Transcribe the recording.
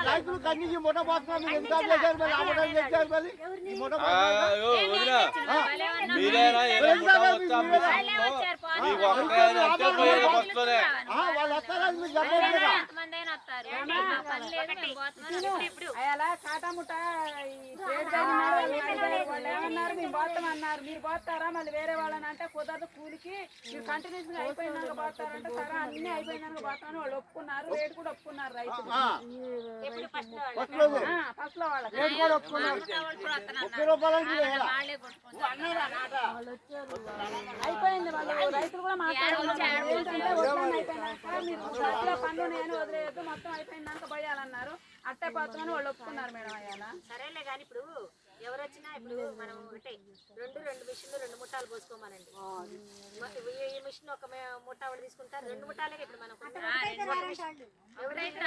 రైతులు కన్నీ ముఠ పోతున్నాం మీరు ఎంత చేశారు మరి ఆపడం చేశారు మరి ఈ ముఠ వాళ్ళు వస్తారని మీకు చెప్పలేదు అలా కాటాముట ఏమన్నారు మేము పోతామన్నారు మీరు పోతారా మళ్ళీ వేరే వాళ్ళని అంటే కుదరదు కూలికి మీరు కంటిన్యూస్ గా అయిపోయినాక పోతారంటే సరే అన్ని అయిపోయినాక పోతామని వాళ్ళు ఒప్పుకున్నారు రేటు కూడా ఒప్పుకున్నారు రైతులు ఫస్ట్ లో వాళ్ళకి అయిపోయింది వాళ్ళు రైతులు కూడా మాట్లాడుతున్నారు ఏంటంటే అయిపోయినాక మీరు పనులు ఉన్నాయని వదిలేయద్దు మొత్తం అయిపోయినాక పోయాలన్నారు అట్టే పోతామని వాళ్ళు ఒప్పుకున్నారు మేడం అయ్యాల సరేలే కానీ ఇప్పుడు ఎవరు వచ్చినా ఇప్పుడు మనం ఒకటే రెండు మిషన్లు 2 ముఠాలు పోసుకోమనండి ఈ మిషన్ ఒక ముఠా తీసుకుంటారు 2 ముఠాలే ఇప్పుడు మనం ఎవరైతే